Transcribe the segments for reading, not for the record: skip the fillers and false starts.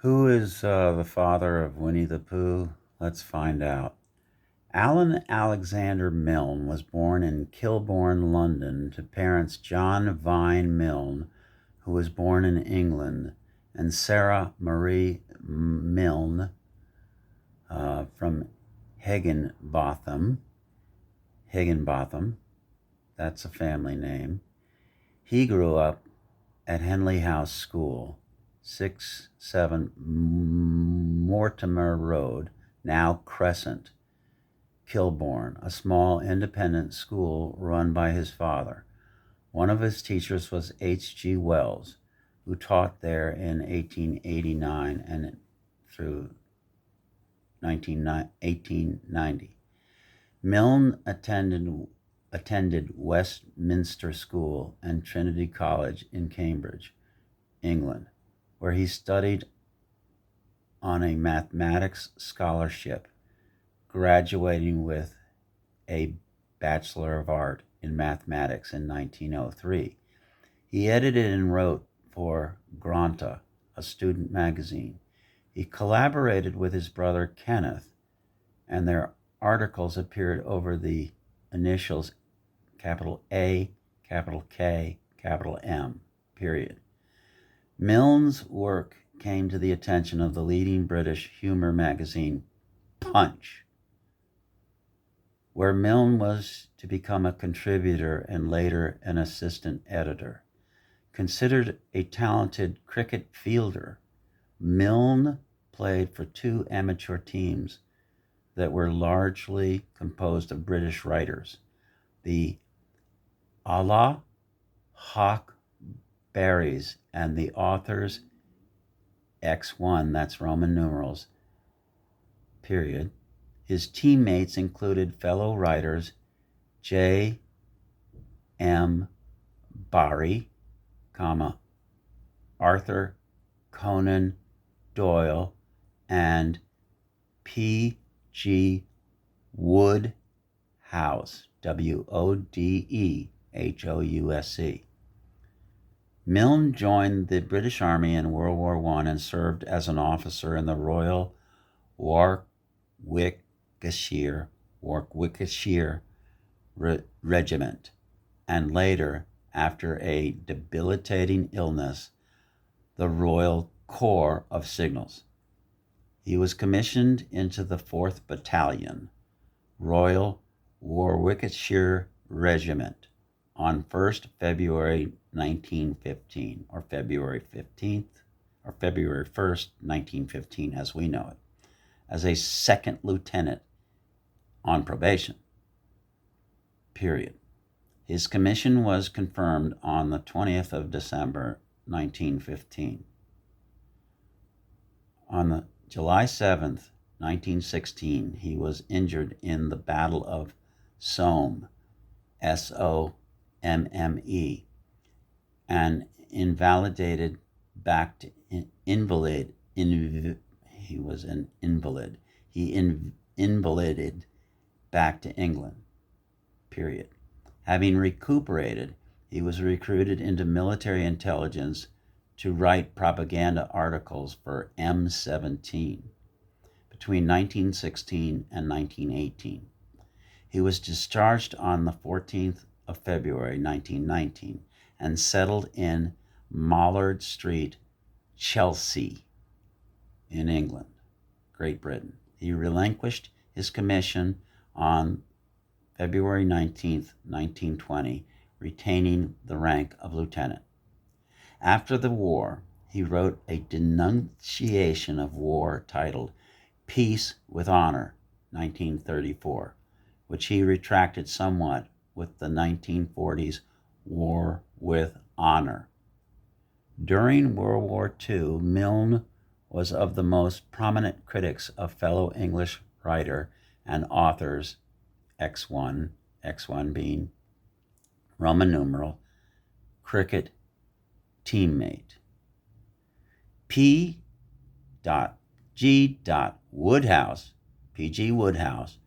Who is the father of Winnie the Pooh? Let's find out. Alan Alexander Milne was born in Kilbourne, London, to parents John Vine Milne, who was born in England, and Sarah Marie Milne from Higginbotham. Higginbotham, that's a family name. He grew up at Henley House School, 6-7 Mortimer Road, now Crescent, Kilbourne, a small independent school run by his father. One of his teachers was H.G. Wells, who taught there in 1889 and through 1890. Milne attended Westminster School and Trinity College in Cambridge, England, where he studied on a mathematics scholarship, graduating with a Bachelor of Art in Mathematics in 1903. He edited and wrote for Granta, a student magazine. He collaborated with his brother Kenneth, and their articles appeared over the initials capital A, capital K, capital M, period. Milne's work came to the attention of the leading British humor magazine, Punch, where Milne was to become a contributor and later an assistant editor. Considered a talented cricket fielder, Milne played for two amateur teams that were largely composed of British writers. The Allah Hawk Berries and the authors X1, that's Roman numerals, period. His teammates included fellow writers J. M. Barrie, Arthur Conan Doyle, and P. G. Wodehouse, Wodehouse. Milne joined the British Army in World War I and served as an officer in the Royal Warwickshire Regiment, and later, after a debilitating illness, the Royal Corps of Signals. He was commissioned into the 4th Battalion, Royal Warwickshire Regiment, on 1st February 1915, or February 15th, or February 1st, 1915, as we know it, as a second lieutenant on probation, period. His commission was confirmed on the 20th of December, 1915. On July 7th, 1916, he was injured in the Battle of Somme, Somme, and invalidated back to invalid. He was an invalid. He invalided back to England, period. Having recuperated, he was recruited into military intelligence to write propaganda articles for M17 between 1916 and 1918. He was discharged on the 14th of February 1919 and settled in Mollard Street, Chelsea, in England, Great Britain. He relinquished his commission on February 19th, 1920, retaining the rank of lieutenant. After the war, he wrote a denunciation of war titled Peace with Honor, 1934, which he retracted somewhat with the 1940s War with Honor. During World War II, Milne was of the most prominent critics of fellow English writer and authors X1 being Roman numeral, cricket teammate. P. G. Wodehouse, P.G. Wodehouse,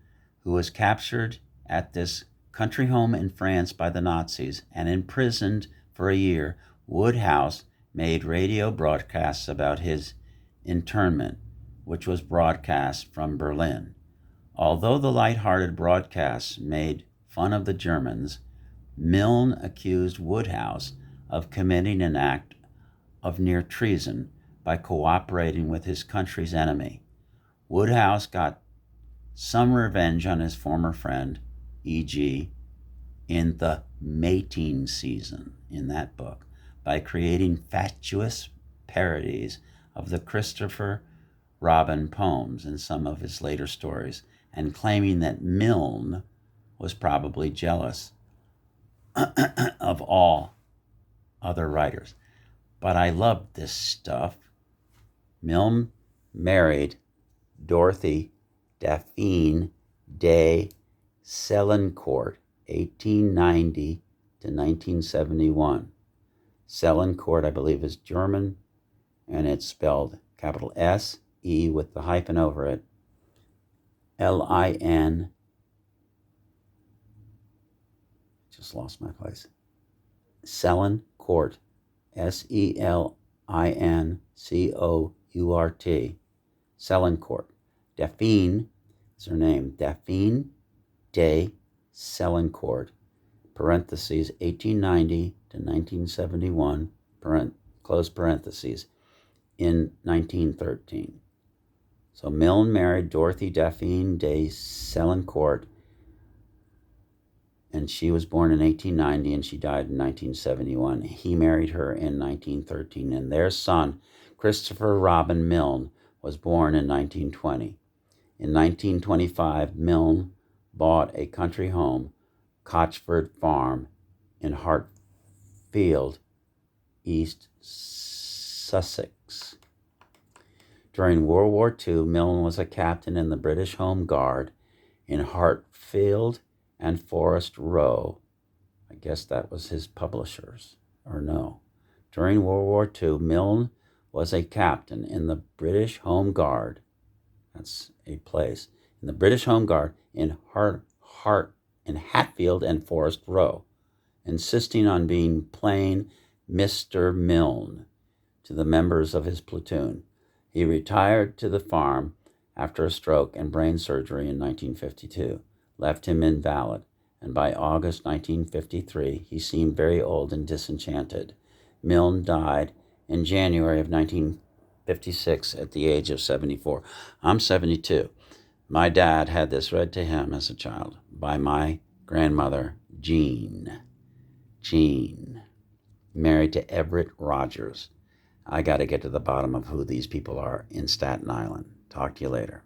who was captured at this country home in France by the Nazis and imprisoned for a year. Wodehouse made radio broadcasts about his internment, which was broadcast from Berlin. Although the light-hearted broadcasts made fun of the Germans, Milne accused Woodhouse of committing an act of near treason by cooperating with his country's enemy. Woodhouse got some revenge on his former friend, e.g., in the mating season in that book, by creating fatuous parodies of the Christopher Robin poems in some of his later stories, and claiming that Milne was probably jealous of all other writers. But I loved this stuff. Milne married Dorothy Daphne de Selincourt, 1890 to 1971. Selincourt, I believe, is German, and it's spelled capital S-E with the hyphen over it, L-I-N, just lost my place, Selincourt, Selincourt, Selincourt. Daphne is her name, Daphne de Selincourt, parentheses, 1890 to 1971, close parentheses, in 1913. So Milne married Dorothy Daphne de Selincourt, and she was born in 1890 and she died in 1971. He married her in 1913, and their son, Christopher Robin Milne, was born in 1920. In 1925, Milne bought a country home, Cochford Farm, in Hartfield, East Sussex. During World War II, Milne was a captain in the British Home Guard in Hartfield and Forest Row. I guess that was his publishers, or no. During World War II, Milne was a captain in the British Home Guard. That's a place. In the British Home Guard in Hatfield and Forest Row, insisting on being plain Mr. Milne to the members of his platoon. He retired to the farm after a stroke and brain surgery in 1952, left him invalid, and by August 1953, he seemed very old and disenchanted. Milne died in January of 1956 at the age of 74. I'm 72. My dad had this read to him as a child by my grandmother, Jean, married to Everett Rogers. I got to get to the bottom of who these people are in Staten Island. Talk to you later.